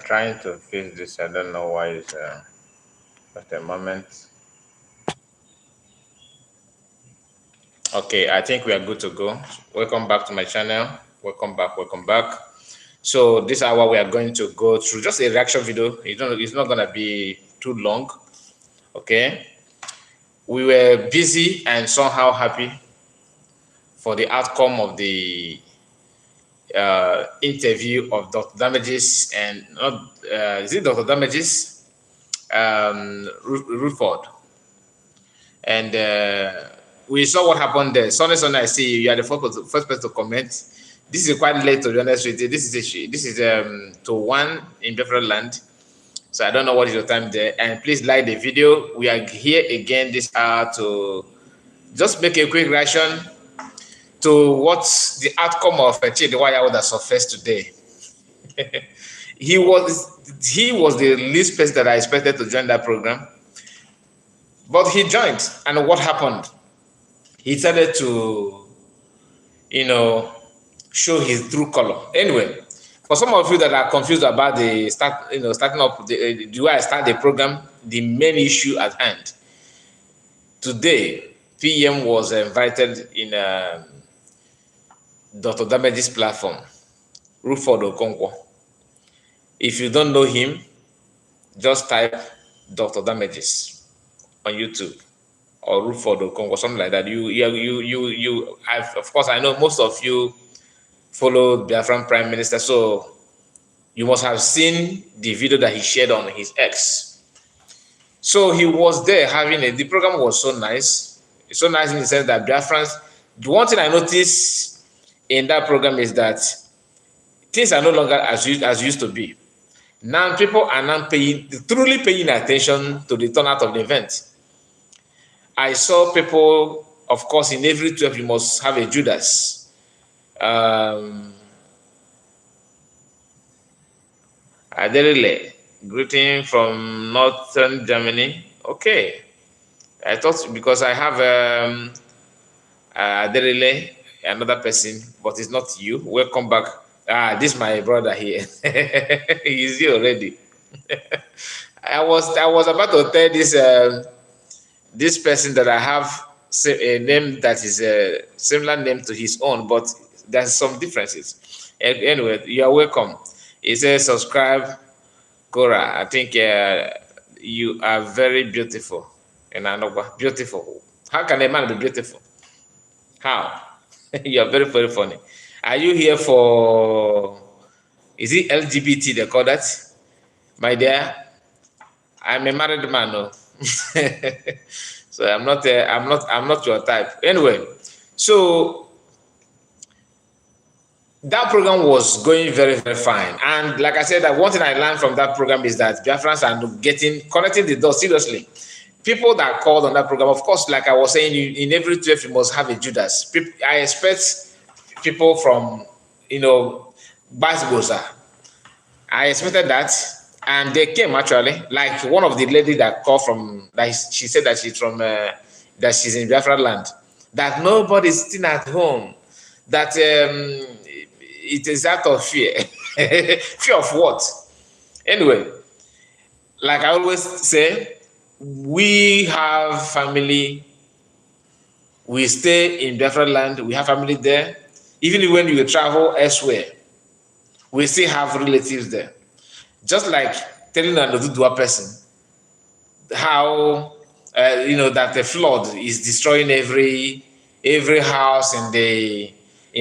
trying to fix this. I don't know why it's just a moment. Okay, I think we are good to go. Welcome back to my channel. Welcome back. So this hour we are going to go through just a reaction video. It's not gonna be too long. Okay. We were busy and somehow happy for the outcome of the interview of Dr. Damages and not is it Dr. Damages? Rutherford. And we saw what happened there. Sonny, I see you. You are the first person to comment. This is quite late, to be honest with you. This is to 1 in different land. So I don't know what is your time there. And please like the video. We are here again this hour to just make a quick reaction to what's the outcome of Chidi that surfaced today. he was the least person that I expected to join that program. But he joined, and what happened? He started to, show his true color. Anyway, for some of you that are confused about the starting up the way I start the program, the main issue at hand today, PM was invited in Dr. Damage's platform, Rutherford Okoko. If you don't know him, just type Dr. Damages on YouTube or Rutherford Okoko, something like that. Of course, I know most of you follow Biafran Prime Minister, so you must have seen the video that he shared on his X. So he was there the program was so nice. It's so nice in the sense that Biafrans, the one thing I noticed in that program is that things are no longer as used to be. Now people are not truly paying attention to the turnout of the event. I saw people, of course, in every 12 you must have a Judas. Aderile, greeting from Northern Germany. Okay. I thought because I have Aderile, another person, but it's not you. Welcome back. This is my brother here. He's here already. I was about to tell this person that I have a name that is a similar name to his own, but there's some differences. Anyway, you are welcome. It says subscribe, Cora. I think you are very beautiful. And I know beautiful. How can a man be beautiful? How? You are very, very funny. Are you here for? Is it LGBT? They call that, my dear. I'm a married man, no. So I'm not your type. Anyway, so that program was going very, very fine. And like I said, that one thing I learned from that program is that Biafrans are connecting the dots seriously. People that called on that program, of course, like I was saying, in every 12 you must have a Judas. I expect people from, Basbosa. I expected that. And they came actually, like one of the ladies that called from, like she said that she's from, that she's in Biafra land, that nobody's sitting at home, that it is out of fear. Fear of what? Anyway, like I always say, we have family, we stay in Biafra land, we have family there. Even when you travel elsewhere, we still have relatives there. Just like telling an Odudua person how that the flood is destroying every house in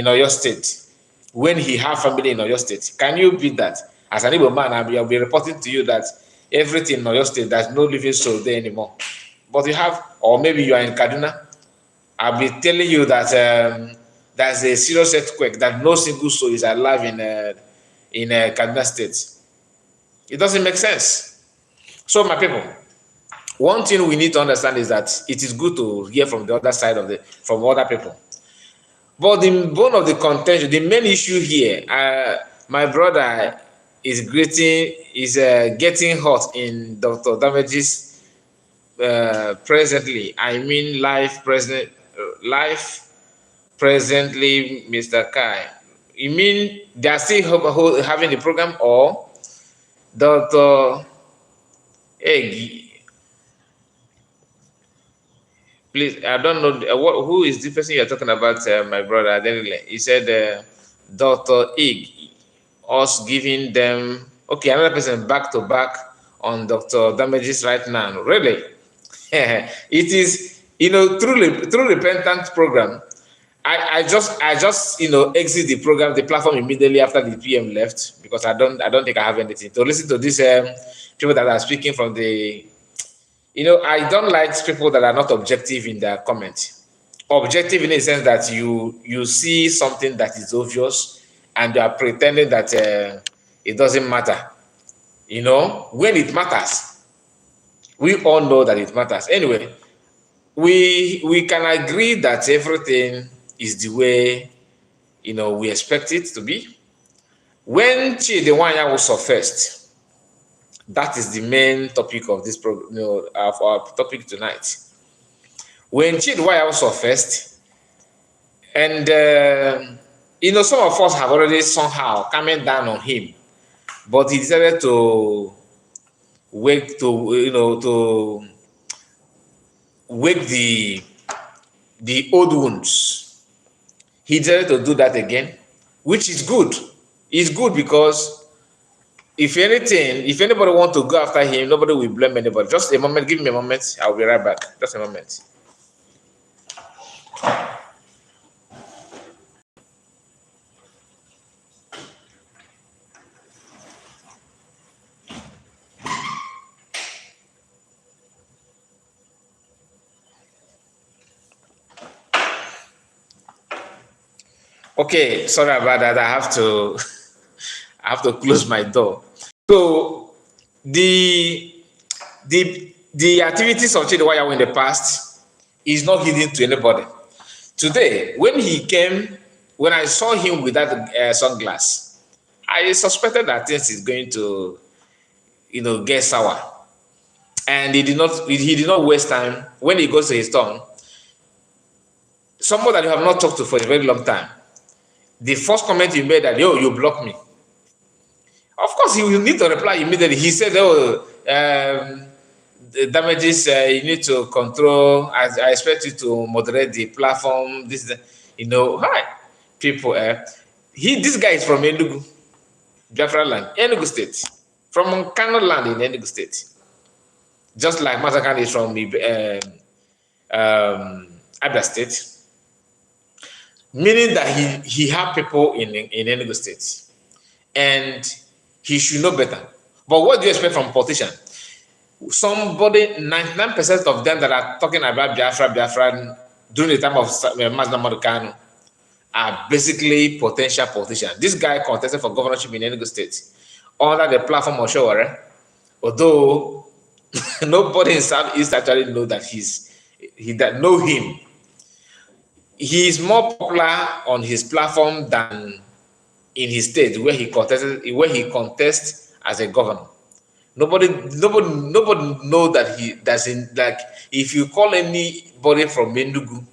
Oyo State when he have family in Oyo State. Can you beat that? As an Igbo man, I'll be reporting to you that everything in Oyo State, there's no living soul there anymore. But you have, or maybe you are in Kaduna, I'll be telling you that there's a serious earthquake, that no single soul is alive in Kaduna State. It doesn't make sense. So, my people, one thing we need to understand is that it is good to hear from the other side from other people. But the bone of the contention, the main issue here, my brother is getting hot in Dr. Damage's presently. I mean, life presently, Mr. Kai. You mean they are still having the program, or Dr. Egg, please, I don't know who is the person you're talking about, my brother. I didn't really. He said Dr. Egg, us giving them, okay, another person back to back on Dr. Damages right now. Really? It is, through repentant program. I just exit the program, the platform immediately after the PM left because I don't think I have anything to listen to these people that are speaking from the. I don't like people that are not objective in their comment. Objective in the sense that you see something that is obvious and you are pretending that it doesn't matter. When it matters, we all know that it matters. Anyway, we can agree that everything is the way we expect it to be. When Chidi Nwanyanwu surfaced, that is the main topic of this program, of our topic tonight. When Chidi Nwanyanwu surfaced, and some of us have already somehow coming down on him, but he decided to wake the old wounds. He decided to do that again, which is good. It's good because if anybody want to go after him, nobody will blame anybody. Just a moment, give me a moment. I'll be right back. Just a moment. Okay, sorry about that. I have to close my door. So the activities of Chidi Nwanyanwu in the past is not hidden to anybody. Today, when I saw him with that sunglass, I suspected that things is going to, get sour. And he did not waste time. When he goes to his turn, someone that you have not talked to for a very long time, the first comment he made that, yo, you blocked me. Of course, he will need to reply immediately. He said, the damages, you need to control. I expect you to moderate the platform. Hi, people. This guy is from Enugu, Biafra land, Enugu State, from Kano land in Enugu State. Just like Masakan is from Abia State, meaning that he have people in Enugu State, and he should know better. But what do you expect from politician? Somebody, 99% of them that are talking about Biafra during the time of Mazda Modukanu are basically potential politicians. This guy contested for governorship in Enugu State under the platform of Showore, although nobody in Southeast actually know that that know him. He is more popular on his platform than in his state where he contests as a governor. Nobody know that he doesn't, like, if you call anybody from Enugu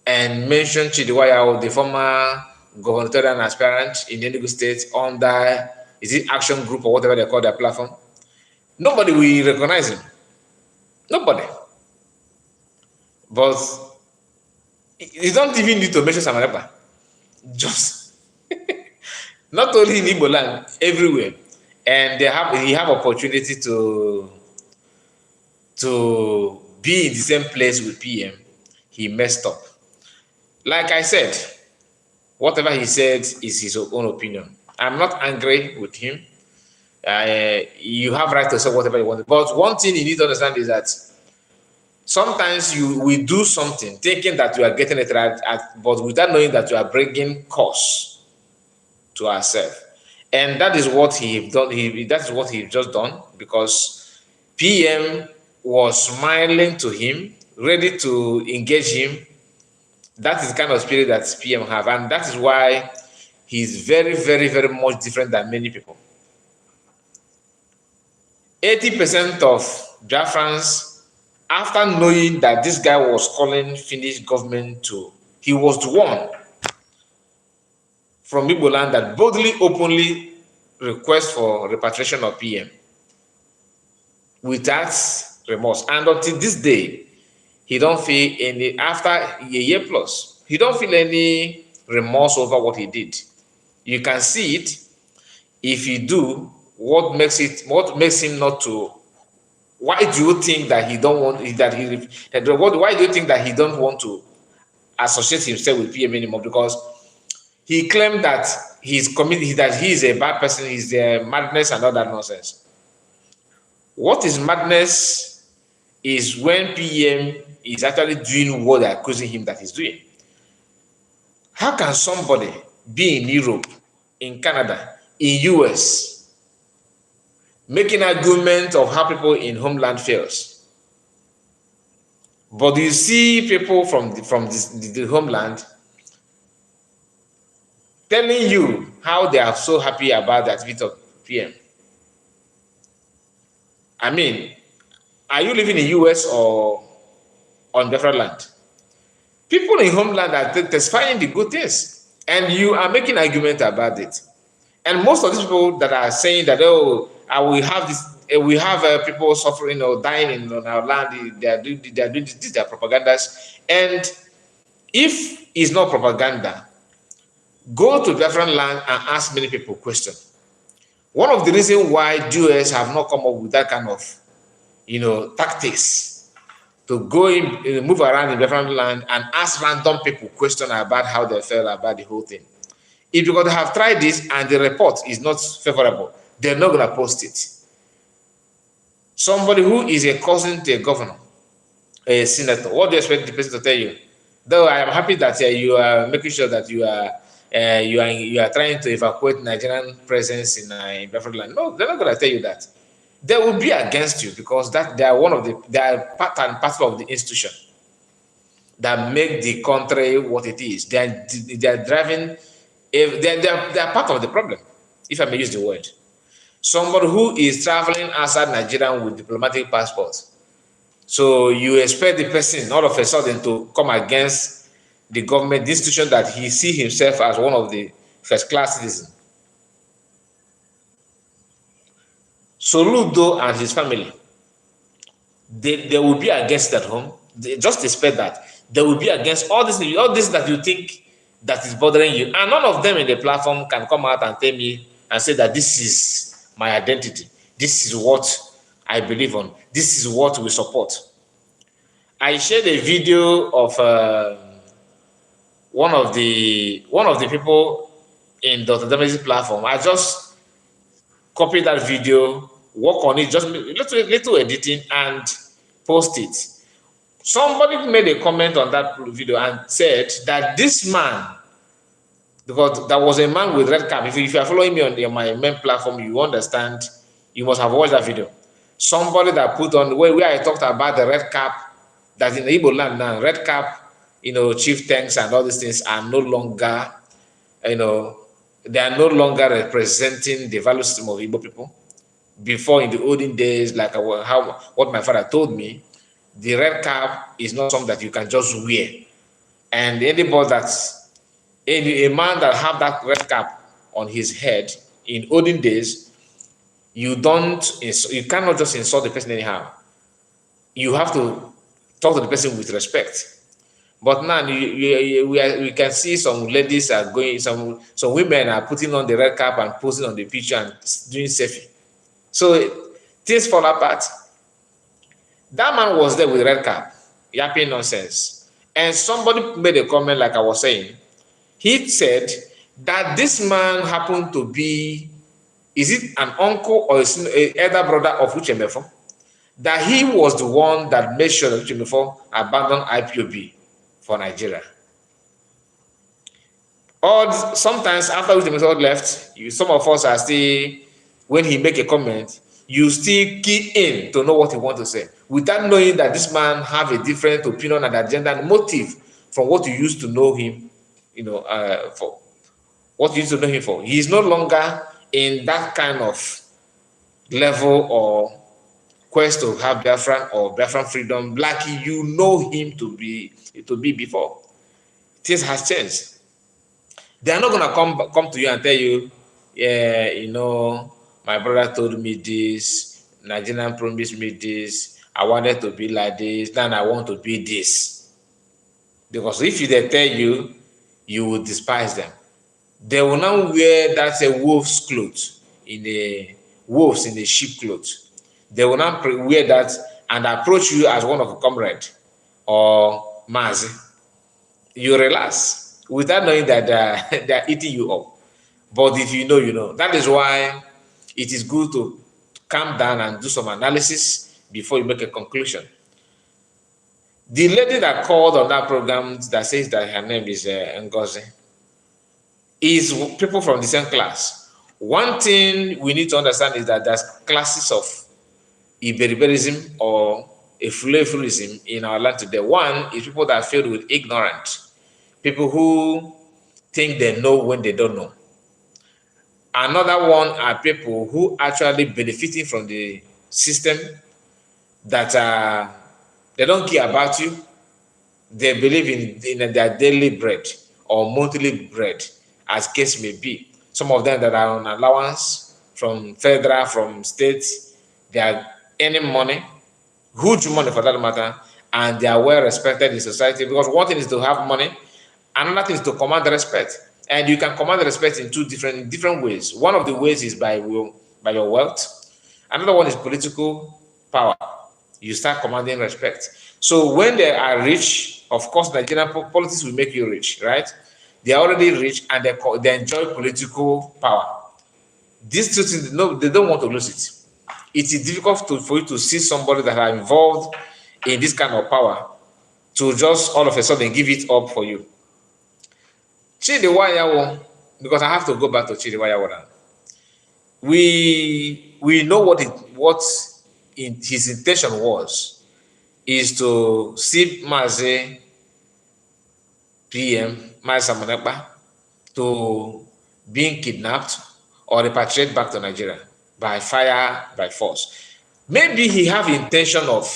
and mention Chidi Nwanyanwu, the former gubernatorial aspirant in Enugu State under Action Group or whatever they call their platform, nobody will recognize him. Nobody. But you don't even need to mention Samarepa. Just not only in Igbo land, everywhere. And he have opportunity to be in the same place with PM. He messed up. Like I said, whatever he said is his own opinion. I'm not angry with him. You have right to say whatever you want. But one thing you need to understand is that sometimes we do something thinking that you are getting it right, but without knowing that you are bringing cost to ourselves. And that is what he done. That is what he just done, because PM was smiling to him, ready to engage him. That is the kind of spirit that PM have, and that is why he's very, very, very much different than many people. 80% of Biafrans, after knowing that this guy was calling Finnish government he was the one from Igbo land that boldly, openly request for repatriation of PM without remorse. And until this day, he don't feel any, after a year plus, he don't feel any remorse over what he did. You can see it. If you do, what makes him not to, why do you think that he don't want why do you think that he don't want to associate himself with PM anymore? Because he claimed that he's committed, that he is a bad person, he's a madness and all that nonsense. What is madness is when PM is actually doing what they're accusing him that he's doing. How can somebody be in Europe, in Canada, in US, making argument of how people in homeland feels? But you see people from the homeland telling you how they are so happy about the activity of PM. I mean, are you living in US or on different land? People in homeland are testifying the good things, and you are making argument about it. And most of these people that are saying that, oh, we have this, we have people suffering or dying in our land, they are doing this, these are propagandas. And if it's not propaganda, go to different land and ask many people questions. One of the reasons why US have not come up with that kind of, tactics to go in, move around in different land and ask random people questions about how they felt about the whole thing. If you're going to have tried this and the report is not favorable, they're not going to post it. Somebody who is a cousin to a governor, a senator, what do you expect the person to tell you? Though I am happy that you are making sure that you are trying to evacuate Nigerian presence in different land. No, they're not going to tell you that. They will be against you because that they are part and parcel of the institution that make the country what it is. They are driving. They are part of the problem, if I may use the word. Somebody who is traveling outside Nigeria with diplomatic passports. So you expect the person all of a sudden to come against the government, the institution that he sees himself as one of the first-class citizens. Soludo and his family, they will be against that home. They just expect that. They will be against all this that you think that is bothering you. And none of them in the platform can come out and tell me and say that this is my identity. This is what I believe on. This is what we support. I shared a video of one of the people in Dr. Damage's platform. I just copy that video, work on it, just little editing, and post it. Somebody made a comment on that video and said that this man, because there was a man with red cap. If you are following me on my main platform, you understand. You must have watched that video. Somebody that put on where I talked about the red cap, that in the Igbo land now, red cap, chieftains and all these things are no longer, they are no longer representing the value system of Igbo people. Before, in the olden days, like what my father told me, the red cap is not something that you can just wear. And anybody that's a man that have that red cap on his head in olden days, you cannot just insult the person anyhow. You have to talk to the person with respect. But now we can see some ladies are going, some women are putting on the red cap and posting on the picture and doing selfie. So things fall apart. That man was there with red cap, yapping nonsense. And somebody made a comment, like I was saying. He said that this man happened to be, is it an uncle or an elder brother of Uchemefo? That he was the one that made sure that Uchemefo abandoned IPOB for Nigeria. Or sometimes after Uchemefo left, some of us are still, when he make a comment, you still key in to know what he want to say, without knowing that this man have a different opinion and agenda and motive from what you used to know him, for what you used to know him for. He is no longer in that kind of level or quest to have Biafran or Biafran freedom like you know him to be before. Things has changed. They are not going to come to you and tell you, yeah, my brother told me this, Nigerian promised me this, I wanted to be like this, then I want to be this. Because if they tell you, you will despise them. They will now wear that a wolf's clothes in the wolves in the sheep clothes. They will now wear that and approach you as one of a comrade or mazi. You relax without knowing that they're eating you up. But if you know, you know. That is why it is good to calm down and do some analysis before you make a conclusion. The lady that called on that program that says that her name is Ngozi is people from the same class. One thing we need to understand is that there's classes of Iberiberism or Efulefulism in our land today. One is people that are filled with ignorance, people who think they know when they don't know. Another one are people who actually benefiting from the system that they don't care about you. They believe in their daily bread or monthly bread, as case may be. Some of them that are on allowance from federal, from state, they are earning money, huge money for that matter, and they are well respected in society. Because one thing is to have money, another thing is to command respect. And you can command respect in different ways. One of the ways is by your wealth. Another one is political power. You start commanding respect. So when they are rich, of course, Nigerian politics will make you rich, right? They are already rich and they enjoy political power. These two things, no, they don't want to lose it. It is difficult for you to see somebody that are involved in this kind of power to just all of a sudden give it up for you. Chidi, because I have to go back to Chidi now. We know what his intention was, is to see Mazi PM, Mazi Samonekpa, to being kidnapped or repatriated back to Nigeria by fire, by force. Maybe he have intention of,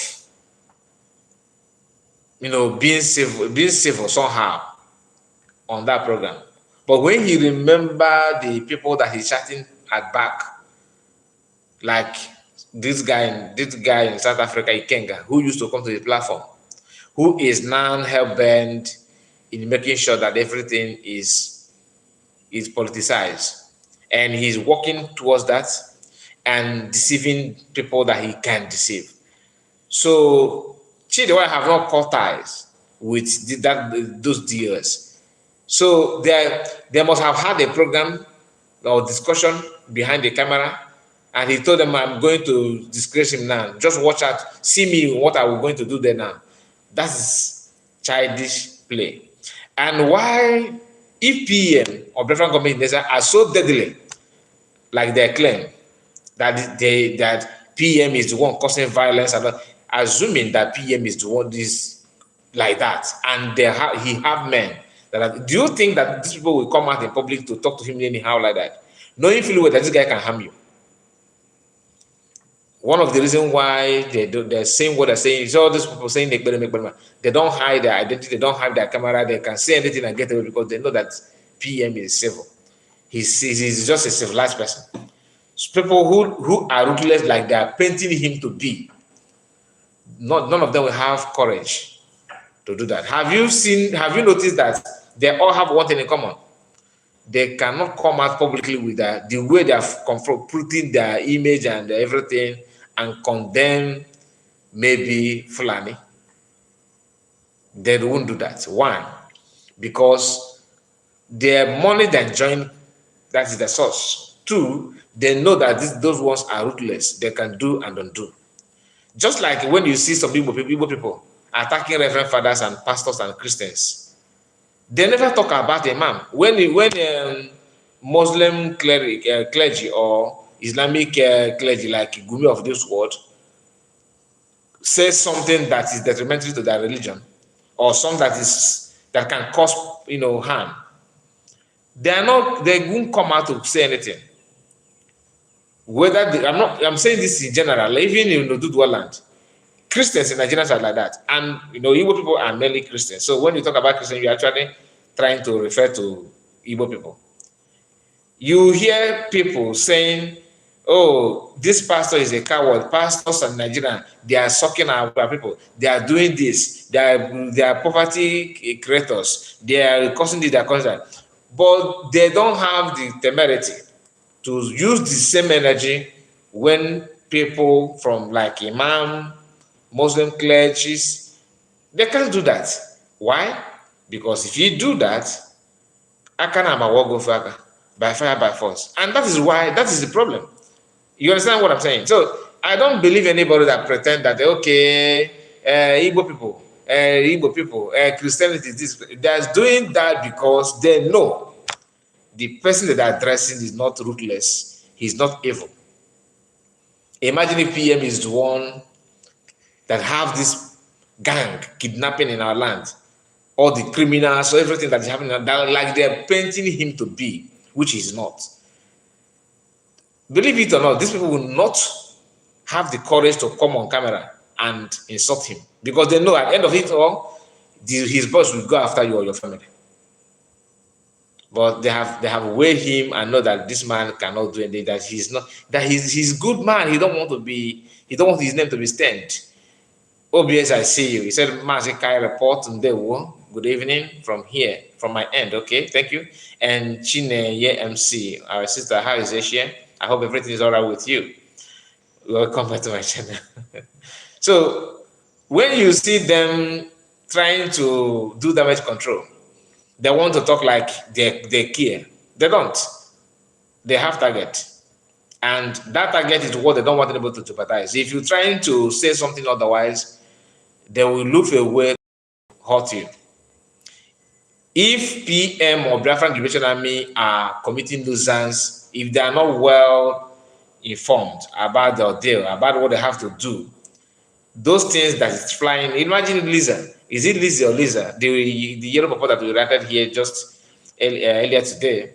being civil somehow on that program. But when he remember the people that he's chatting at back, like this guy in South Africa, Ikenga, who used to come to the platform, who is now hell-bent in making sure that everything is politicized. And he's working towards that and deceiving people that he can deceive. So Chidi have not cut ties with those dealers. So they must have had a program or discussion behind the camera, and he told them, I'm going to disgrace him now. Just watch out, see me what are we going to do there now. That is childish play. And why, if PM or different government are so deadly, like they claim, that PM is the one causing violence, and assuming that PM is the one is like that, and he have men that do you think that these people will come out in public to talk to him anyhow like that, knowing fully well that this guy can harm you? One of the reasons why they're saying what they're saying is all these people saying they don't hide their identity, they don't hide their camera, they can say anything and get away because they know that PM is civil. He's just a civilized person. So people who are ruthless like they are painting him to be, none of them will have courage to do that. Have you noticed that they all have one thing in common? They cannot come out publicly with that, the way they are putting their image and everything and condemn maybe Fulani. They won't do that. One, because their money they join, that is the source. Two, they know that those ones are ruthless. They can do and undo. Just like when you see some Igbo people attacking reverend fathers and pastors and Christians, they never talk about imam. When Muslim clergy or Islamic clergy like Gumi of this world says something that is detrimental to their religion, or something that can cause harm, they won't come out to say anything. Whether I'm saying this in general, even in Dudwa land, Christians in Nigeria are like that, and Igbo people are mainly Christians. So when you talk about Christians, you're actually trying to refer to Igbo people. You hear people saying, oh, this pastor is a coward. Pastors in Nigeria, they are sucking our people. They are doing this. They are poverty creators. They are causing this, they are causing that. But they don't have the temerity to use the same energy when people from like Imam, Muslim clergies, they can't do that. Why? Because if you do that, Akana Amawogo Faka, by fire, by force. And that is why, that is the problem. You understand what I'm saying? So I don't believe anybody that pretend that, okay, Igbo people, Christianity is this. They're doing that because they know the person that they're addressing is not ruthless. He's not evil. Imagine if PM is the one that have this gang kidnapping in our land, all the criminals, so everything that is happening, that, like they're painting him to be, which he's not. Believe it or not, these people will not have the courage to come on camera and insult him, because they know at the end of it all, his boss will go after you or your family. But they have weighed him and know that this man cannot do anything, that he's not, that he's good man. He don't want his name to be stained. OBS, I see you. He said, Mazikai report and good evening from here, from my end. Okay, thank you. And Chine MC, our sister, how is Asia? I hope everything is all right with you. Welcome back to my channel. So when you see them trying to do damage control, they want to talk like they care. They don't. They have target. And that target is what they don't want anybody to jeopardize. If you're trying to say something otherwise, they will look for a way to hurt you. If PM or Biafran Liberation Army are committing nuisance, if they are not well informed about the deal, about what they have to do, those things that is flying, imagine Lisa. Is it Lisa or Lisa? The yellow paper that we rented here just earlier today.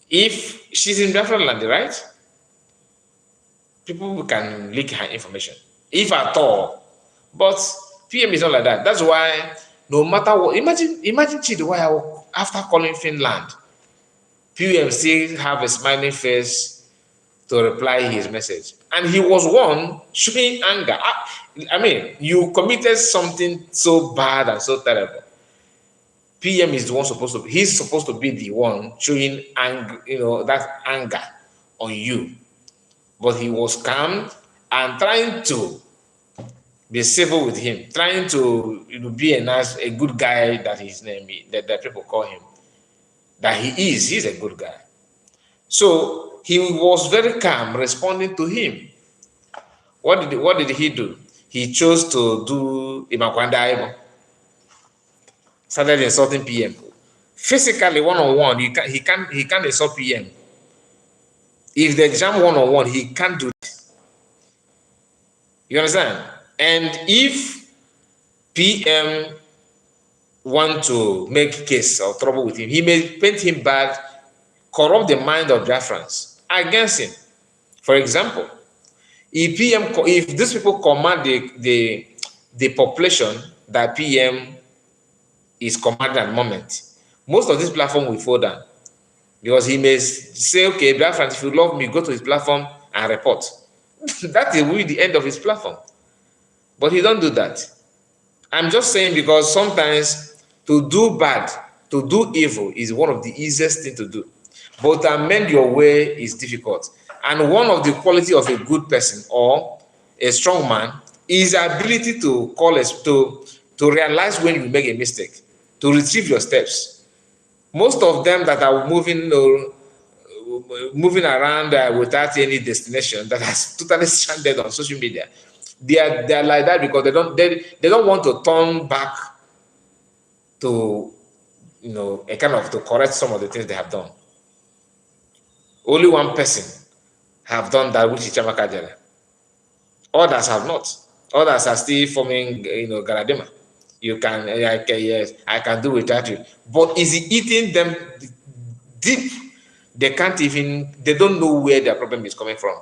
If she's in Biafran land, right? People can leak her information, if at all. But PM is not like that. That's why no matter what, imagine Chidi, why after calling Finland, PM still have a smiling face to reply his message. And he was one showing anger. I mean, you committed something so bad and so terrible. PM is the one he's supposed to be the one showing anger, that anger on you. But he was calm and trying to be civil with him, trying to be a good guy that his name that people call him. That he's a good guy. So he was very calm responding to him. What did he do? He chose to do Imakwanda. Started insulting PM. Physically, one-on-one, he can't insult PM. If they jam one-on-one, he can't do that. You understand? And if PM want to make case or trouble with him, he may paint him bad, corrupt the mind of Biafrans against him. For example, if these people command the population that PM is commanding at the moment, most of this platform will fall down. Because he may say, okay, Biafrans, if you love me, go to his platform and report. That will be the end of his platform. But he don't do that. I'm just saying, because sometimes to do bad, to do evil is one of the easiest things to do. But to amend your way is difficult. And one of the quality of a good person or a strong man is the ability to to realize when you make a mistake, to retrieve your steps. Most of them that are moving around without any destination, that has totally stranded on social media, they are like that because they don't want to turn back to a kind of to correct some of the things they have done. Only one person have done that, which is Chamaka Jara. Others have not. Others are still forming, Garadima. You can, yes, I can do without you. But is it eating them deep? They don't know where their problem is coming from.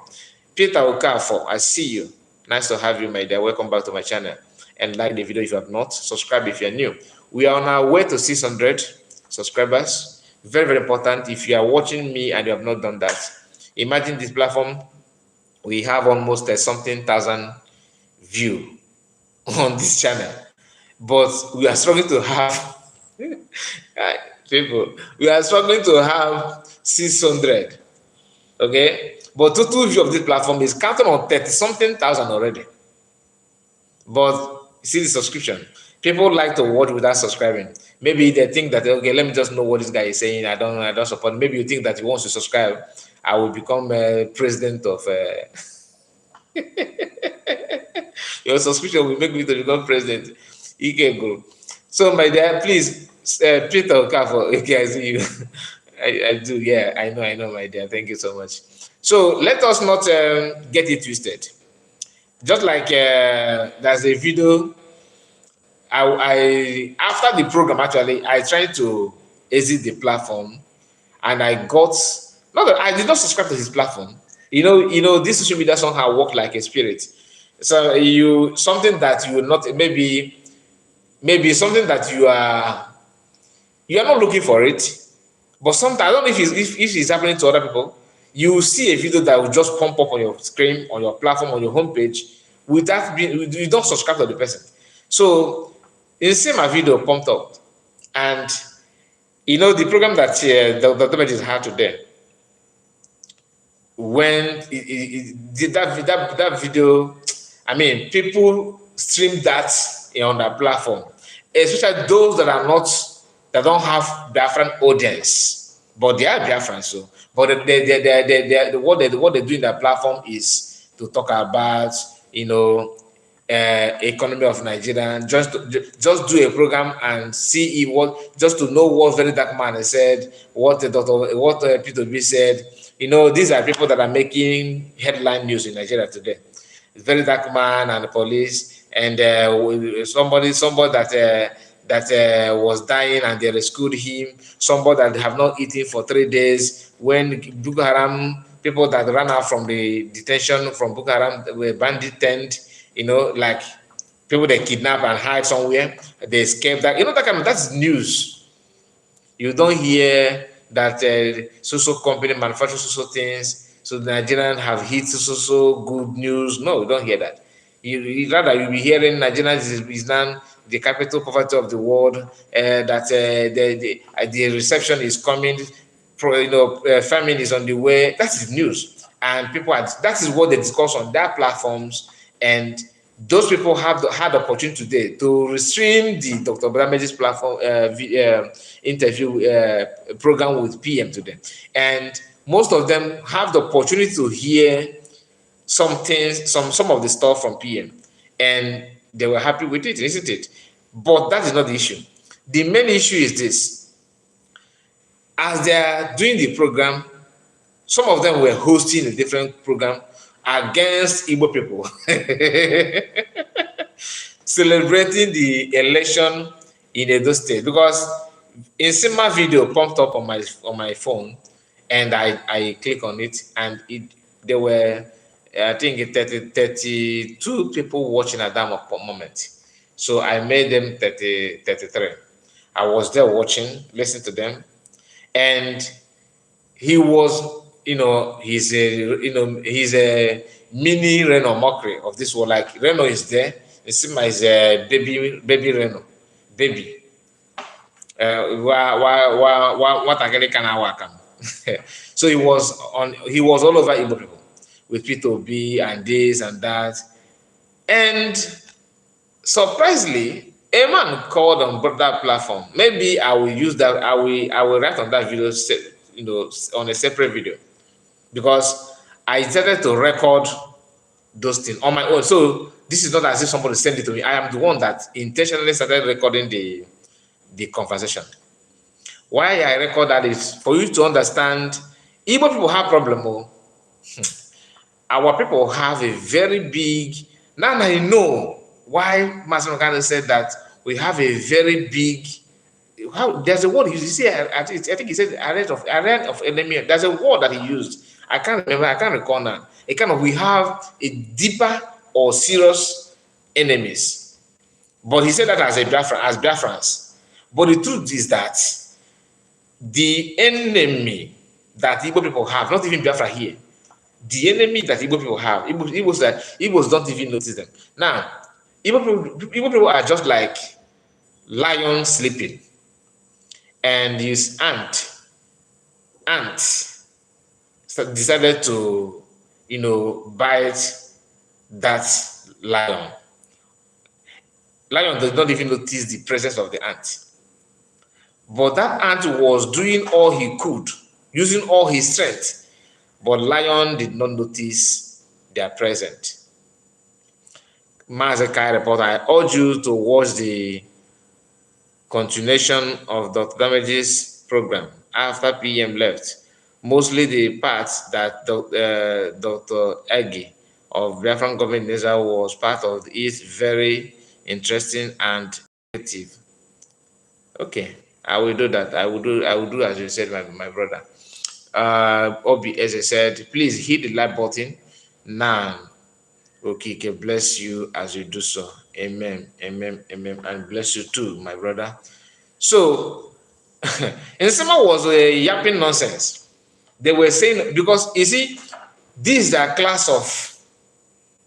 Peter Okafor, I see you. Nice to have you, my dear. Welcome back to my channel. And like the video if you have not. Subscribe if you're new. We are on our way to 600 subscribers. Very, very important. If you are watching me and you have not done that, imagine this platform. We have almost something thousand view on this channel, but we are struggling to have people. We are struggling to have 600. Okay, but total view of this platform is counting on 30 something thousand already. But see the subscription. People like to watch without subscribing. Maybe they think that, okay, let me just know what this guy is saying. I don't support. Maybe you think that he wants to subscribe, I will become president of. Your subscription will make me to become president. Ikego. So my dear, please, Peter Okafo. Okay, I see you. I do. Yeah, I know, my dear. Thank you so much. So let us not get it twisted. Just like there's a video, I after the program actually, I tried to exit the platform, and I got not that I did not subscribe to his platform. This social media somehow work like a spirit. So you something that you will not maybe something that you are not looking for it, but sometimes I don't know if it's happening to other people. You see a video that will just pump up on your screen, on your platform, on your homepage, without being you don't subscribe to the person. So you see my video pumped up, and the program that the message had today, when did that video, I mean, people stream that on their platform, especially those that don't have Biafran audience, but they are Biafran. So, but what they do in their platform is to talk about economy of Nigeria, just do a program and see what, just to know what very dark man has said, what P2B said. These are people that are making headline news in Nigeria today. Very dark man and the police, and somebody that was dying and they rescued him. Somebody that have not eaten for 3 days when Boko Haram people that ran out from the detention from Boko Haram were bandit tent. Like people they kidnap and hide somewhere, they escape. That's news. You don't hear that so company manufacture so things, so the Nigerians have hit so good news. No, you don't hear that. Rather you'll be hearing Nigeria is now the capital poverty of the world, that the reception is coming, famine is on the way. That is news, and that is what they discuss on their platforms, and those people had the opportunity today to restream the Dr. Brameji's platform interview program with PM today, and most of them have the opportunity to hear some of the stuff from PM, and they were happy with it, isn't it? But that is not the issue. The main issue is this: as they are doing the program, some of them were hosting a different program against Igbo people, celebrating the election in Edo State, because a similar video pumped up on my phone, and I click on it, and there were I think 32 people watching at that moment. So I made them 33. I was there watching, listening to them, and he was, he's a mini Reno mockery of this world. Like Reno is there, Sima is a baby Reno, baby. What So he was all over Igbo people with P2B and this and that, and surprisingly, a man called on that platform. Maybe I will use that. I will write on that video, on a separate video, because I decided to record those things on my own. So this is not as if somebody sent it to me. I am the one that intentionally started recording the conversation. Why I record that is for you to understand. Igbo people have problem. Our people have a very big. Now I know why Master Makano said that we have a very big. There's a word he used. You see, I think he said array of enemy. There's a word that he used. I can't remember. I can't recall now. We have a deeper or serious enemies. But he said that as Biafrans. But the truth is that the enemy that Igbo people have, not even Biafra here, the enemy that Igbo people have, Igbos don't even notice them. Now, Igbo people are just like lion sleeping, and his ant decided to, bite that lion. Lion does not even notice the presence of the ant. But that ant was doing all he could, using all his strength. But lion did not notice their presence. Mazekai reporter, I urge you to watch the continuation of Dr. Damage's program after PM left. Mostly the part that Dr. Egi of Biafran government was part of is very interesting and effective. Okay, I will do that. I will do as you said, my brother. Obi, as I said, please hit the like button now. Okay, bless you as you do so. Amen, amen, amen, and bless you too, my brother. So, Nsema was a yapping nonsense. They were saying, because you see, this is a class of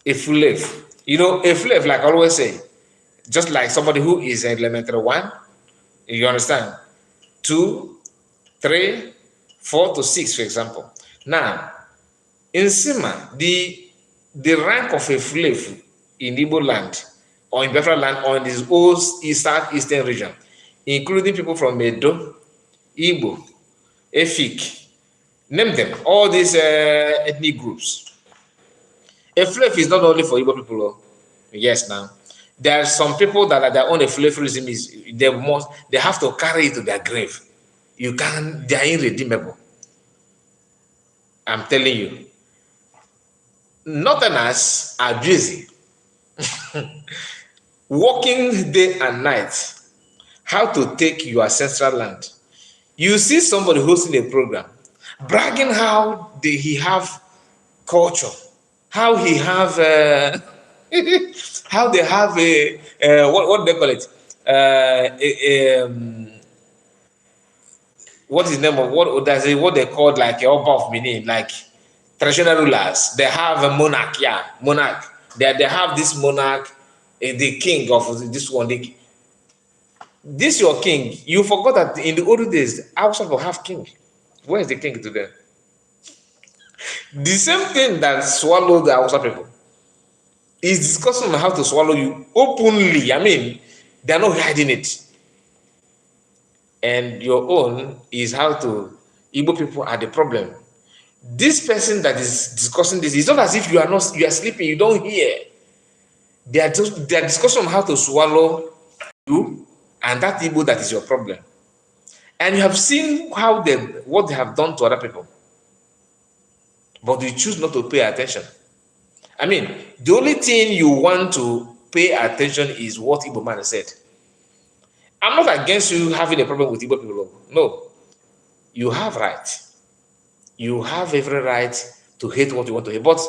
a slave. A slave, like I always say, just like somebody who is elementary 1, you understand? 2, 3, 4 to 6, for example. Now, in Sima, the rank of a slave in Igbo land, or in Biafra land, or in this whole southeastern region, including people from Edo, Igbo, Efik, name them, all these ethnic groups. A slave is not only for Igbo people. Yes, now. There are some people that are their own slaverism is they have to carry it to their grave. They are irredeemable. I'm telling you. Northerners are busy working day and night how to take your ancestral land. You see somebody hosting a program, bragging how he have culture, how he have how they have what do they call it? What is the name of what they call like a Oba of Benin, like traditional rulers. They have a monarch, monarch. They have this monarch, the king of this one. This your king. You forgot that in the old days, Hausa will have king. Where is the king today? The same thing that swallowed the Hausa people is discussing on how to swallow you openly. I mean, they're not hiding it. And your own is how to Igbo people are the problem. This person that is discussing this, it's not as if you are sleeping, you don't hear. They are discussing on how to swallow you, and that Igbo that is your problem. And you have seen what they have done to other people. But you choose not to pay attention. I mean, the only thing you want to pay attention is what Igbo man said. I'm not against you having a problem with Igbo people. No. You have right. You have every right to hate what you want to hate. But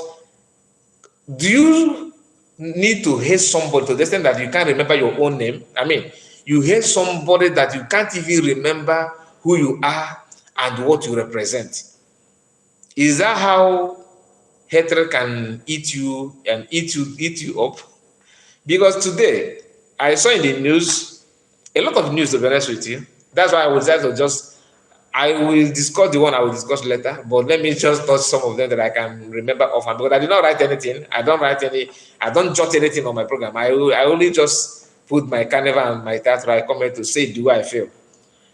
do you need to hate somebody to the extent that you can't remember your own name? I mean, you hate somebody that you can't even remember who you are and what you represent. Is that how hatred can eat you and eat you up? Because today, I saw in the news, a lot of news, to be honest with you. That's why I was there to I will discuss the one I will discuss later, but let me just touch some of them that I can remember offhand, because I did not write anything. I don't jot anything on my program. I only just put my carnival and my theater. I come here to say the way I feel.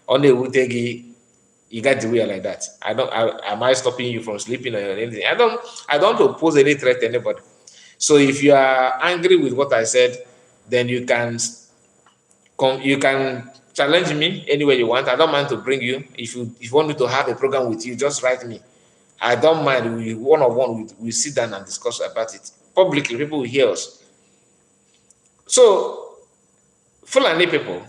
Only Wutegi, you got the way like that. Am I stopping you from sleeping or anything? I don't oppose any threat to anybody. So if you are angry with what I said, then you can challenge me any way you want. I don't mind to bring you. If you want me to have a program with you, just write me. I don't mind. One-on-one, we sit down and discuss about it publicly. People will hear us. So, Fulani people,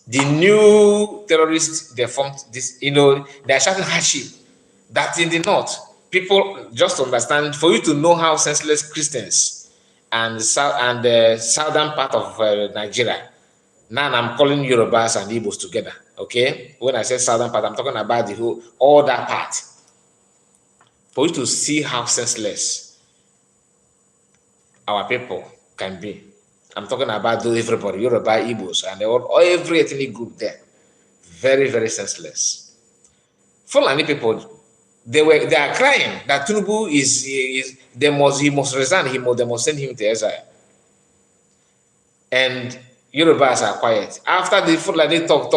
the new terrorists, they formed this, they're shouting hardship. That in the north, people just understand, for you to know how senseless Christians and the southern part of Nigeria, Now I'm calling Yorubas and Igbos together. Okay, when I say southern part, I'm talking about the whole all that part. For you to see how senseless our people can be. I'm talking about everybody, Yoruba, Igbos, and all every ethnic group there. Very, very senseless. Fulani people, they are crying that Tinubu is he must resign, they must send him to exile. And Yorubas are quiet. After the Fulani talk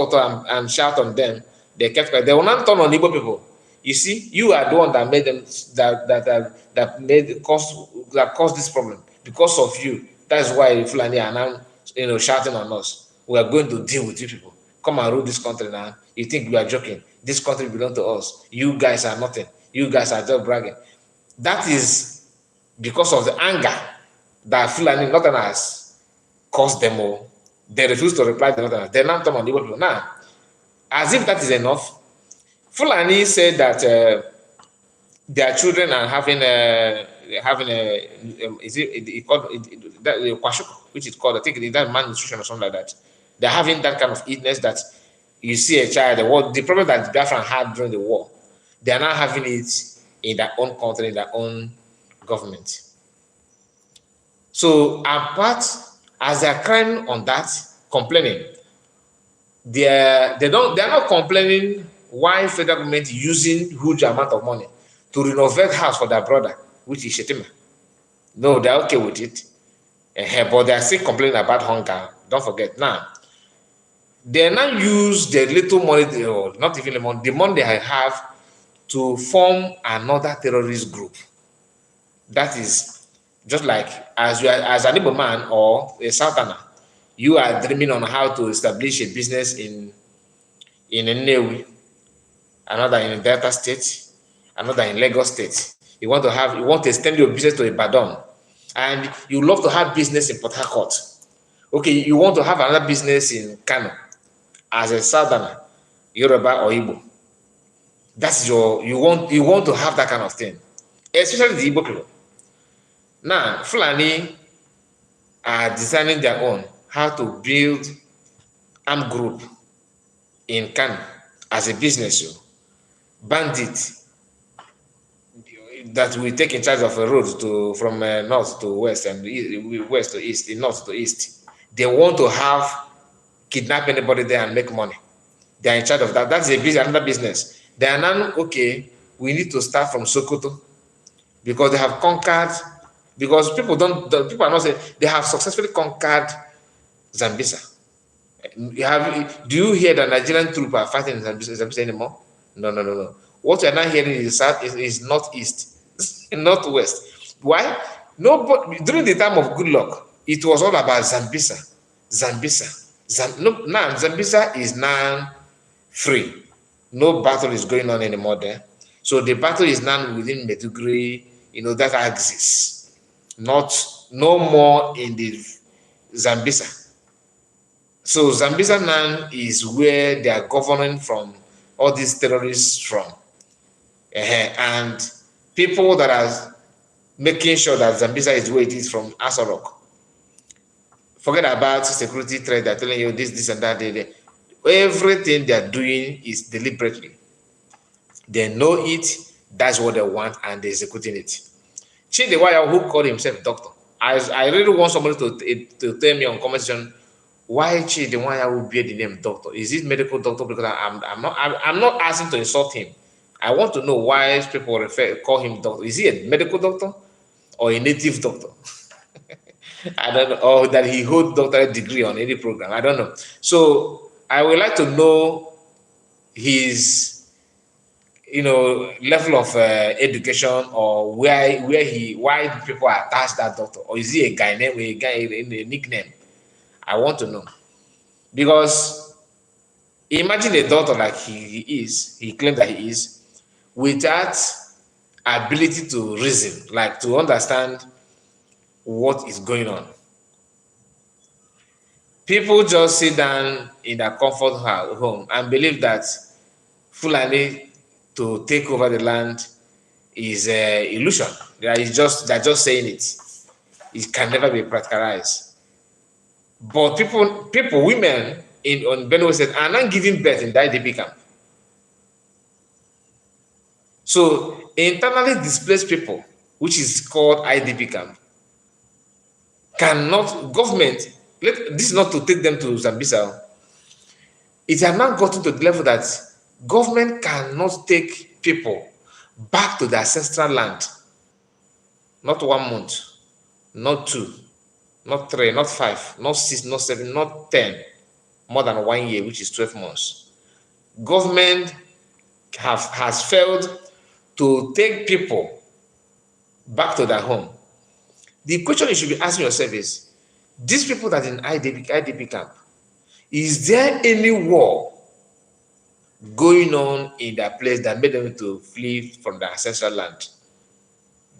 and shout on them, they kept quiet. They will not turn on Igbo people. You see, you are the one that made them that caused this problem because of you. That's why Fulani are now shouting on us. We are going to deal with you people. Come and rule this country now. You think we are joking? This country belongs to us. You guys are nothing. You guys are just bragging. That is because of the anger that Fulani Northerners caused them all. They refuse to reply to Northerners. They now turn on the Igbo people. Now, as if that is enough, Fulani said that their children are having a is it called that which is called, I think it that malnutrition or something like that. They're having that kind of illness that you see a child. The problem that Biafran had during the war, they are now having it in their own country, in their own government. So apart as they're crying on that, complaining, they're not complaining why federal government using huge amount of money to renovate house for their brother, which is Shetima. No, they're okay with it. But they're still complaining about hunger. Don't forget. Now, they now use the little money, or not even the money they have to form another terrorist group. That is just like as an Igbo man or a Southerner, you are dreaming on how to establish a business in Nnewi, another in Delta State, another in Lagos State. You want to extend your business to Ibadan, and you love to have business in Port Harcourt. Okay, you want to have another business in Kano as a Southerner, Yoruba or Igbo. That's you want to have that kind of thing, especially the Igbo people. Now, Fulani are designing their own how to build armed group in Kano as a business. Bandit that we take in charge of a road from north to west and west to east, north to east. They want to kidnap anybody there and make money. They are in charge of that. That's another business. They are now, okay, we need to start from Sokoto because they have conquered, because people are not saying they have successfully conquered Zambisa. Do you hear that Nigerian troops are fighting in Zambisa anymore? No. What you're now hearing is northeast, northwest. Why? During the time of good luck, it was all about Zambisa. Now Zambisa is now free. No battle is going on anymore there. So the battle is now within Meduguri, that axis. No more in the Zambisa. So Zambisa now is where they are governing from, all these terrorists from. And people that are making sure that Zambisa is where it is from Asorok. Forget about security threat. They're telling you this and that. Everything they're doing is deliberately. They know it, that's what they want, and they're executing it. Chidi, who called himself doctor. I really want somebody to tell me on comment section why Chidi would bear the name doctor. Is it medical doctor? Because I'm not asking to insult him. I want to know why people call him doctor. Is he a medical doctor or a native doctor? I don't know, or that he holds doctorate degree on any program. I don't know. So I would like to know his level of education, or why people attach that doctor, or is he a guy name, a nickname? I want to know, because imagine a doctor like he claims that he is, without ability to reason, like to understand what is going on. People just sit down in their comfort home and believe that Fulani to take over the land is an illusion. They're just saying it. It can never be practicalized. But women on Benue State are not giving birth in the IDP camp. So internally displaced people, which is called IDP camp, cannot, government, this is not to take them to Zambisa. It has now gotten to the level that government cannot take people back to their ancestral land. Not 1 month, not 2, not 3, not 5, not 6, not 7, not 10, more than 1 year, which is 12 months. Government has failed to take people back to their home. The question you should be asking yourself is, these people that are in IDP camp, is there any war going on in their place that made them to flee from their ancestral land?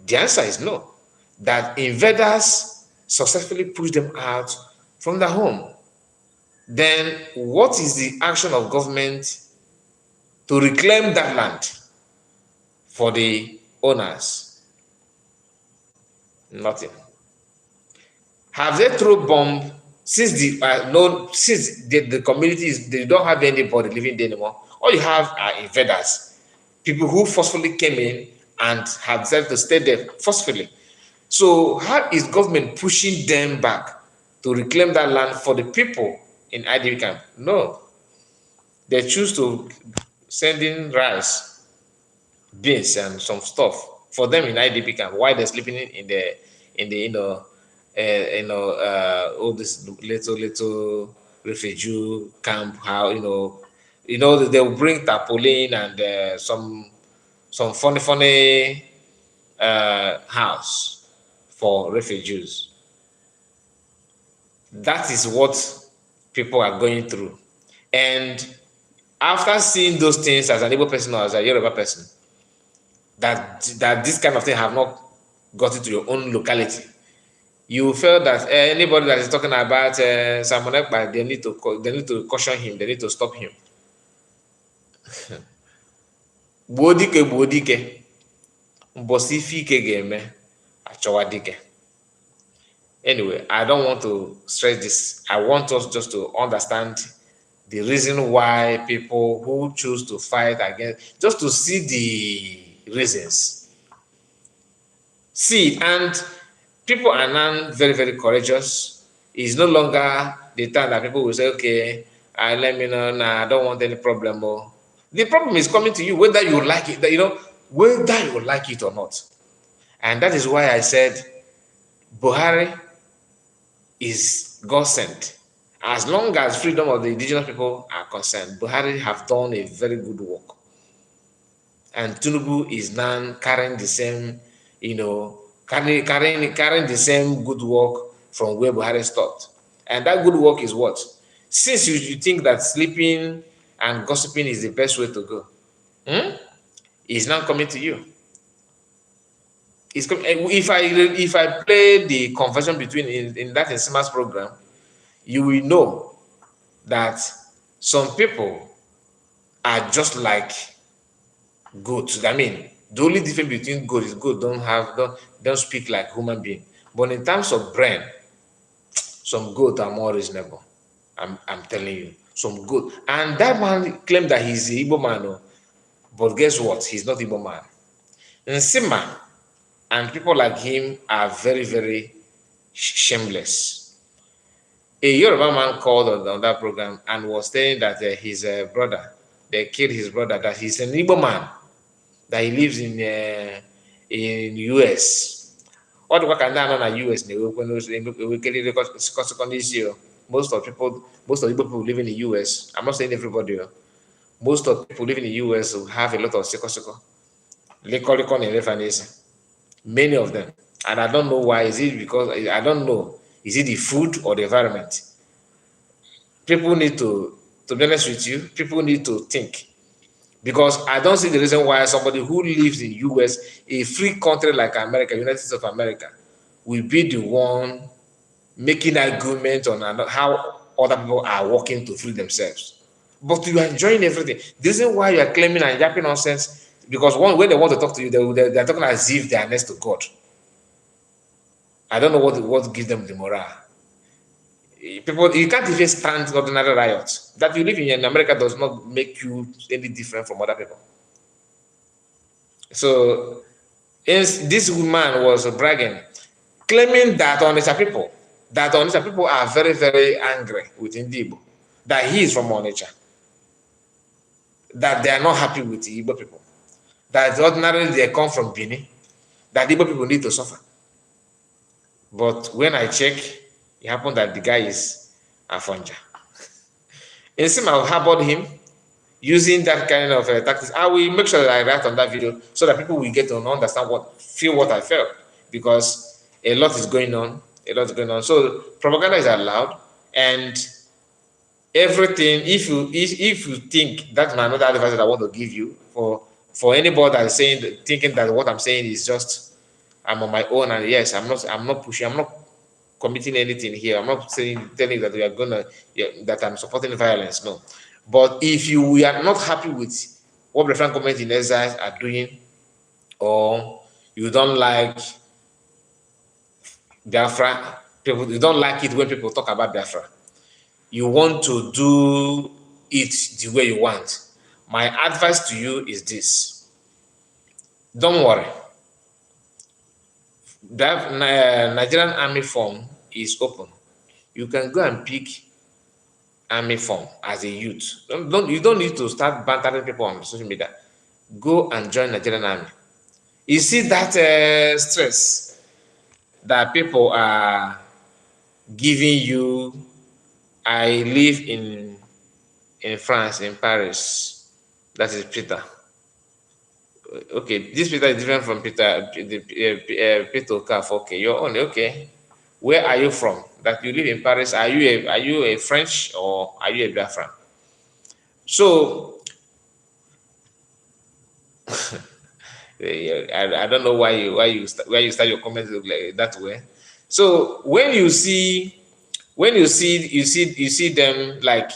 The answer is no. That invaders successfully pushed them out from their home. Then what is the action of government to reclaim that land for the owners? Nothing. Have they thrown bomb since the communities, they don't have anybody living there anymore? All you have are invaders, people who forcefully came in and have decided to stay there forcefully. So how is government pushing them back to reclaim that land for the people in IDP camp? No. They choose to send in rice, beans, and some stuff for them in IDP camp while they're sleeping in the all this little refugee camp. How they'll bring tarpaulin and some funny house for refugees. That is what people are going through. And after seeing those things as an Igbo person or as a Yoruba person, that this kind of thing have not got into your own locality, you feel that anybody that is talking about Simon Ekpa, they need to caution him, they need to stop him. Bodike, Mbosifike game, Achowadike. Anyway, I don't want to stress this. I want us just to understand the reason why people who choose to fight against, just to see the reasons. See, and people are now very, very courageous. It's no longer the time that people will say, okay, let me know, nah, I don't want any problem. The problem is coming to you, whether you like it, whether you like it or not. And that is why I said Buhari is God sent. As long as freedom of the indigenous people are concerned, Buhari have done a very good work. And Tinubu is now carrying the same, carrying the same good work from where Buhari stopped. And that good work is what? Since you think that sleeping and gossiping is the best way to go, it's now coming to you. If I play the conversion between in that Sima's program, you will know that some people are just like goats. I mean, the only difference between goat is goat don't speak like human being. But in terms of brain, some goats are more reasonable. I'm telling you, some goat. And that man claimed that he's the Igbo man, but guess what? He's not Igbo man. Nsima and people like him are very, very shameless. A Yoruba man called on that program and was saying that his brother, they killed his brother, that he's an Igbo man, that he lives in US. What work and now in US, most of Igbo people live in the US. I'm not saying everybody. Most of people living in the US will have a lot of siko. Many of them. And I don't know why. Is it because, I don't know. Is it the food or the environment? People need to be honest with you, people need to think. Because I don't see the reason why somebody who lives in US, a free country like America, United States of America, will be the one making arguments on how other people are working to free themselves. But you are enjoying everything. The reason why you are claiming and yapping nonsense, because when they want to talk to you, they're talking as if they are next to God. I don't know what gives them the morale. People, you can't even stand ordinary riots. That you live in America does not make you any different from other people. So this woman was bragging, claiming that Onitsha people are very, very angry with Igbo, that he is from Onitsha, that they are not happy with the Igbo people, that ordinarily they come from Benin, that Igbo people need to suffer. But when I check, it happened that the guy is Afonja. Instead of harbored him using that kind of tactics, I will make sure that I write on that video so that people will get to understand feel what I felt, because a lot is going on. A lot is going on. So propaganda is allowed, and everything. If you think that's another advice that I want to give you for anybody that is thinking that what I'm saying is just I'm on my own, and yes, I'm not pushing, I'm not committing anything here. I'm not telling that we are that I'm supporting violence. No, but if we are not happy with what the Frank government in exile are doing, or you don't like Biafra, you don't like it when people talk about Biafra, you want to do it the way you want. My advice to you is this: don't worry. That Nigerian Army form is open. You can go and pick Army form as a youth. You don't need to start bantering people on social media. Go and join Nigerian Army. You see that stress that people are giving you. I live in France, in Paris. That is Peter. Okay, this Peter is different from Peter. Peter Okaf. Okay, you're on. Okay, where are you from? That you live in Paris? Are you a French or are you a Biafran? So I don't know why you start your comments like that way. So when you see them, like,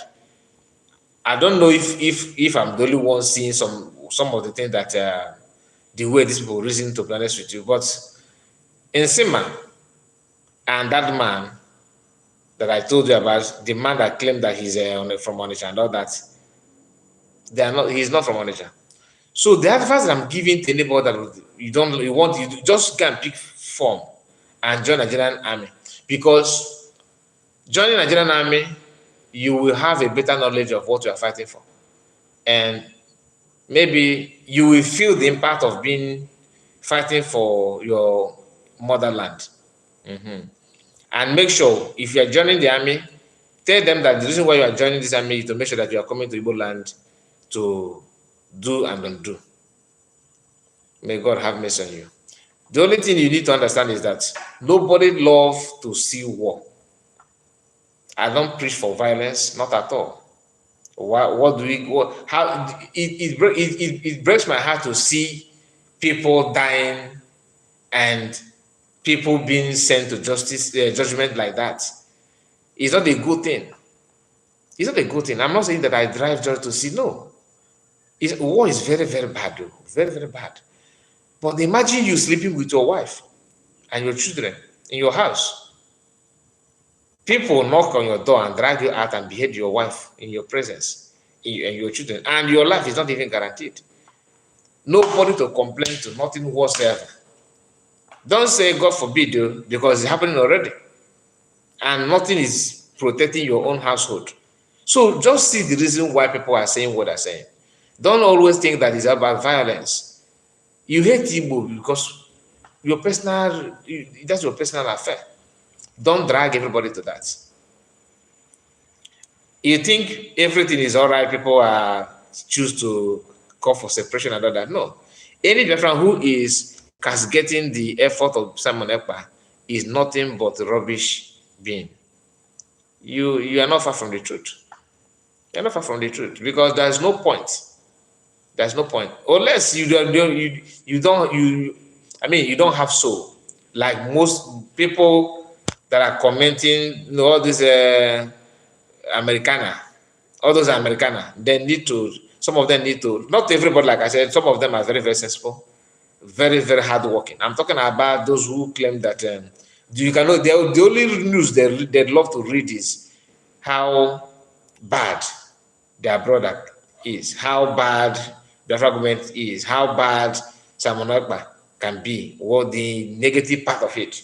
I don't know if I'm the only one seeing some of the things that the way these people reason, to be honest with you, but in Sima and that man that I told you about, the man that claimed that he's from Onitsha and all that, he's not from Onitsha. So the advice that I'm giving to anybody that you just go and pick form and join Nigerian Army, because joining Nigerian Army, you will have a better knowledge of what you are fighting for, and maybe you will feel the impact of fighting for your motherland. And make sure, if you are joining the army, tell them that the reason why you are joining this army is to make sure that you are coming to Igbo land to do and undo. May God have mercy on you. The only thing you need to understand is that nobody loves to see war. I don't preach for violence, not at all. How it breaks my heart to see people dying and people being sent to judgment like that. It's not a good thing. It's not a good thing. I'm not saying that I drive just to see. No. War is very, very bad, though. Very, very bad. But imagine you sleeping with your wife and your children in your house. People knock on your door and drag you out and behead your wife in your presence and your children, and your life is not even guaranteed. Nobody to complain to, nothing whatsoever. Don't say God forbid, though, because it's happening already, and nothing is protecting your own household. So just see the reason why people are saying what they're saying. Don't always think that it's about violence. You hate Igbo because that's your personal affair. Don't drag everybody to that. You think everything is all right, people choose to call for separation and all that. No. Any Biafran who is castigating the effort of Simon Ekpa is nothing but rubbish being. You are not far from the truth. You're not far from the truth, because there's no point. There's no point. Unless you don't have soul. Like most people that are commenting, all this Americana, all those Americana, some of them need to, not everybody, like I said, some of them are very, very sensible, very, very hardworking. I'm talking about those who claim that You cannot. The only news they'd love to read is how bad their brother is, how bad the government is, how bad Simon Ekpa can be, what the negative part of it.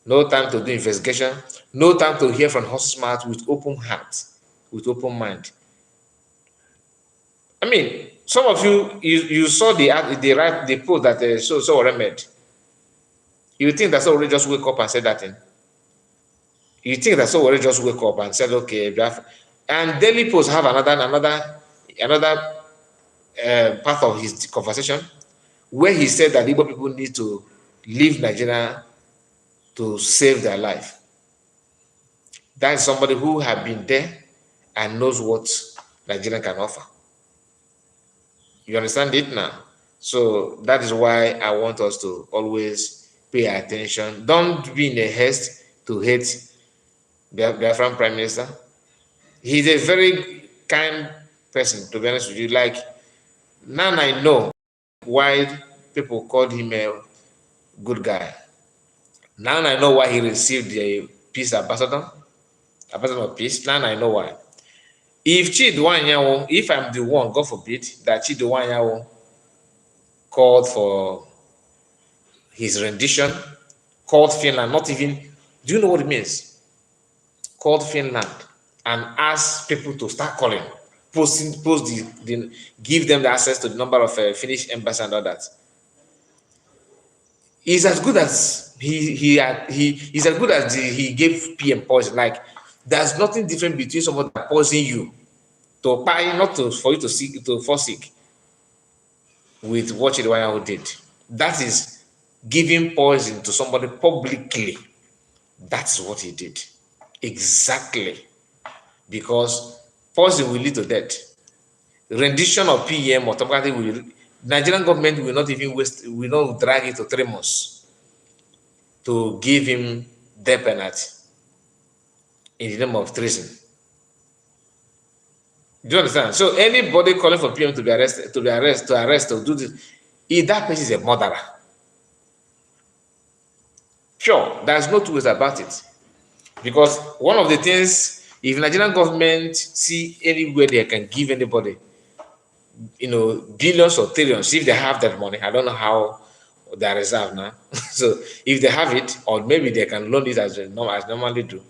No time to do investigation, no time to hear from horse's mouth with open heart, with open mind. I mean, some of you saw the post that so made. You think that somebody just wake up and said that thing? You think that somebody just wake up and said, okay, and Daily Post have another part of his conversation where he said that Igbo people need to leave Nigeria to save their life. That is somebody who have been there and knows what Nigeria can offer. You understand it now? So that is why I want us to always pay attention. Don't be in a haste to hate Biafran Prime Minister. He's a very kind person, to be honest with you. Like, now I know why people called him a good guy. Now I know why he received the peace ambassador of peace. Now I know why. If Nwanyanwu, if I'm the one, God forbid, that Nwanyanwu called for his rendition, called Finland, not even, do you know what it means? Called Finland and asked people to start calling, give them the access to the number of Finnish embassy and all that. He's as good as he's as good as he gave PM poison. Like, there's nothing different between someone that poison you to buy, not to for you to fall sick with what Chidi did. That is giving poison to somebody publicly. That's what he did. Exactly. Because poison will lead to death. Rendition of PM automatically will. Nigerian government will not even will not drag it to 3 months to give him death penalty in the name of treason. Do you understand? So anybody calling for PM to be arrested, to do this, if that person is a murderer. Sure, there's no two ways about it. Because one of the things, if Nigerian government see anywhere they can give anybody, billions or trillions, if they have that money, I don't know how they reserve now. So if they have it, or maybe they can loan it as normally do,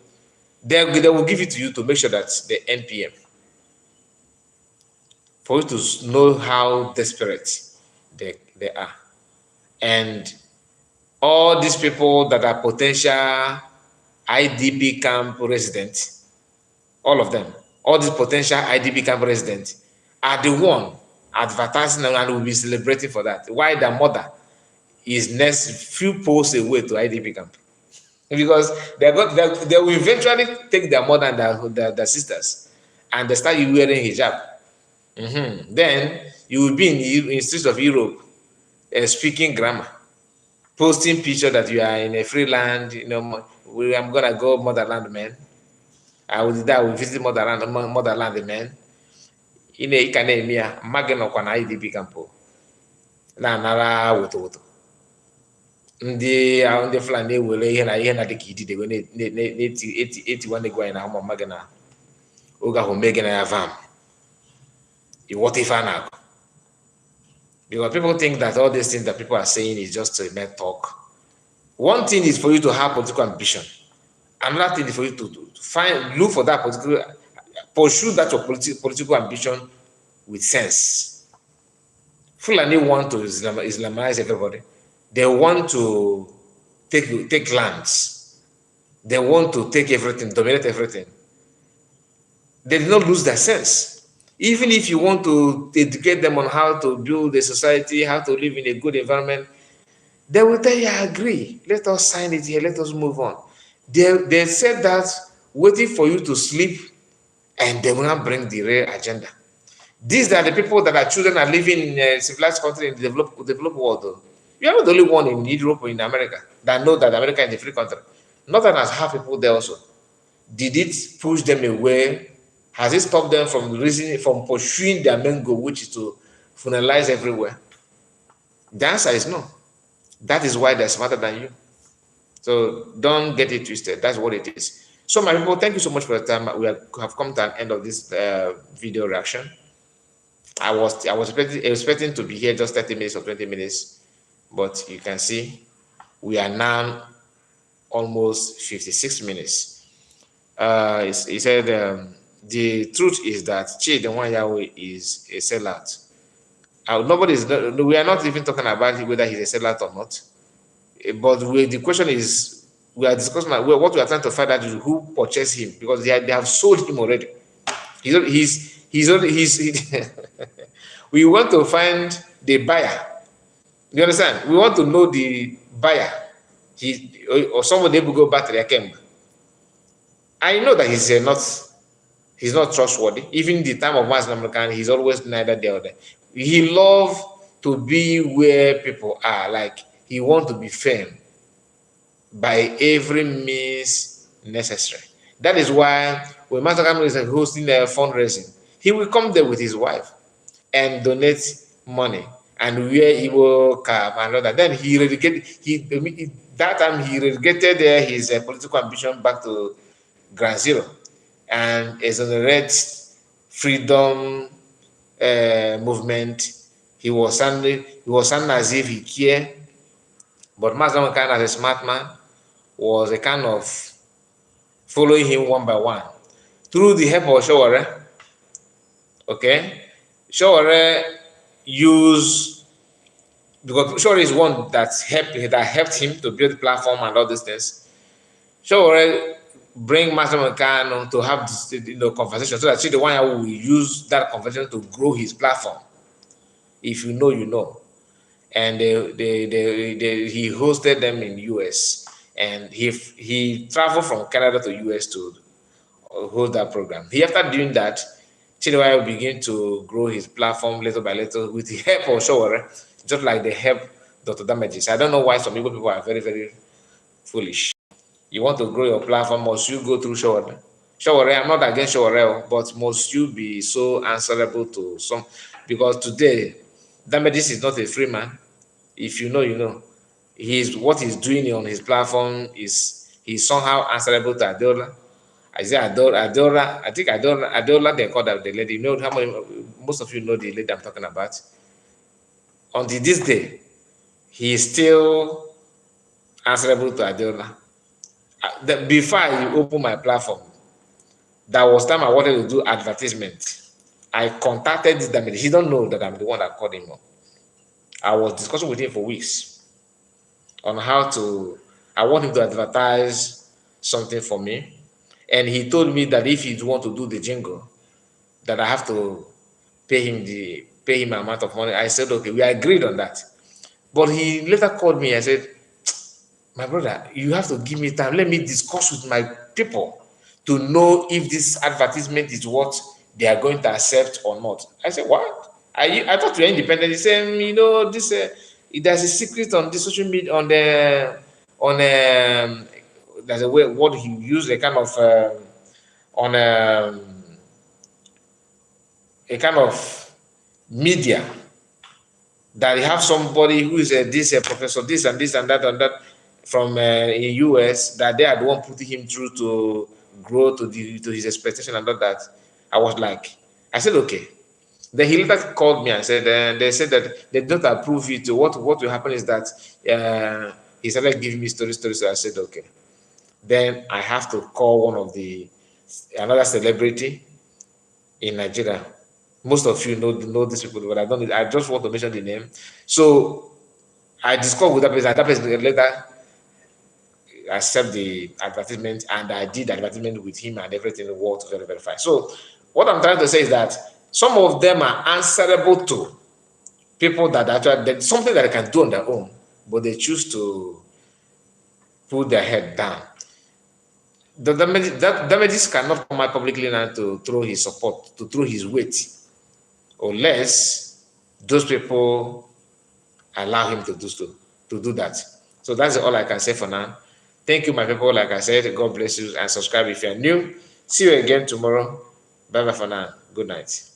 they will give it to you to make sure that the NPM, for you to know how desperate they are. And all these people that are potential IDP camp residents, all of them, all these potential IDP camp residents are the one advertising and will be celebrating for that. Why their mother is next few posts away to IDP camp. Because they will eventually take their mother and their sisters and they start wearing hijab. Then you will be in streets of Europe speaking grammar, posting picture that you are in a free land. I'm gonna go motherland, man. I will visit motherland, man. Ị ka na-eme ya, mmadụ nọkwa na IDP camp na-anara woto ndị Fulani ewere ihe na dịka idide na-eti nwanne gị anyị na ụmụ mmadụ na oge ahụ mee gị na ya vam ịghọta ife a na-agụ. Because people think that all these things that people are saying is just a mere talk. One thing is for you to have political ambition. Another thing is for you to look for that pursue that your political ambition with sense. Fulani want to Islamize everybody. They want to take lands. They want to take everything, dominate everything. They did not lose their sense. Even if you want to educate them on how to build a society, how to live in a good environment, they will tell you, I agree. Let us sign it here. Let us move on. They said that waiting for you to sleep, and they will not bring the real agenda. These are the people that our children are living in a civilized country in the developed world. Though. You are not the only one in Europe or in America that know that America is a free country. Northerners have people there also. Did it push them away? Has it stopped them from pursuing their main goal, which is to funnelize everywhere? The answer is no. That is why they're smarter than you. So don't get it twisted. That's what it is. So my people, thank you so much for the time. We have come to an end of this video reaction. I was expecting to be here just 30 minutes or 20 minutes, but you can see we are now almost 56 minutes. He said the truth is that Chidi Nwanyanwu is a sellout. We are not even talking about whether he's a sellout or not. But the question is, we are discussing what we are trying to find out is who purchased him, because they have sold him already. He's we want to find the buyer. You understand? We want to know the buyer. Or somebody will go back to their camp. I know that he's not trustworthy. Even the time of mass American, he's always neither there or there. He loves to be where people are. Like, he wants to be firm by every means necessary. That is why when Master Kamil is hosting a fundraising, he will come there with his wife and donate money and wear Igbo cap and all that. Then he relegated. That time he relegated his political ambition back to ground zero and exonerate freedom movement. He was sounding as if he cared, but Master Kamil, as a smart man, was a kind of following him one by one through the help of Showore. Okay, Showore used, because Showore is one that helped him to build the platform and all these things. Showore bring Master Mekano to have this, conversation, so that Chidi Nwanyanwu will use that conversation to grow his platform. If you know, you know. And he hosted them in US, and he traveled from Canada to US to hold that program. After doing that, Chidi Nwanyanwu began to grow his platform little by little with the help of Showore, just like they help Dr. Damages. I don't know why some people are very, very foolish. You want to grow your platform, must you go through Showore? Showore, I'm not against Showore, but must you be so answerable to some? Because today, Damages is not a free man. If you know, you know. What he's doing on his platform is he's somehow answerable to Adeola. I say Adeola. I think Adeola. They call that the lady. You know how many? Most of you know the lady I'm talking about. Until this day, he is still answerable to Adeola. Before I open my platform, that was time I wanted to do advertisement. I contacted this damage. He don't know that I'm the one that called him up. I was discussing with him for weeks on how I want him to advertise something for me. And he told me that if he want to do the jingle, that I have to pay him amount of money. I said, okay, we agreed on that. But he later called me and said, my brother, you have to give me time. Let me discuss with my people to know if this advertisement is what they are going to accept or not. I said, what? I thought you were independent. He said, this there's a secret on the social media, there's a way what he used, a kind of a kind of media, that you have somebody who is this professor, this and this and that from in US, that they are the one putting him through to grow to his expectation and all that. I said, okay. Then he later called me and said, they said that they don't approve it. What will happen is that he started giving me stories. So I said, okay. Then I have to call another celebrity in Nigeria. Most of you know these people, but I just want to mention the name. So I discussed with that person. That person later accept the advertisement, and I did the advertisement with him, and everything worked very, very fine. So what I'm trying to say is that some of them are answerable to people that actually something that they can do on their own, but they choose to put their head down. The damages cannot come out publicly now to throw his support, to throw his weight, unless those people allow him to do that. So that's all I can say for now. Thank you, my people. Like I said, God bless you, and subscribe if you're new. See you again tomorrow. Bye bye for now. Good night.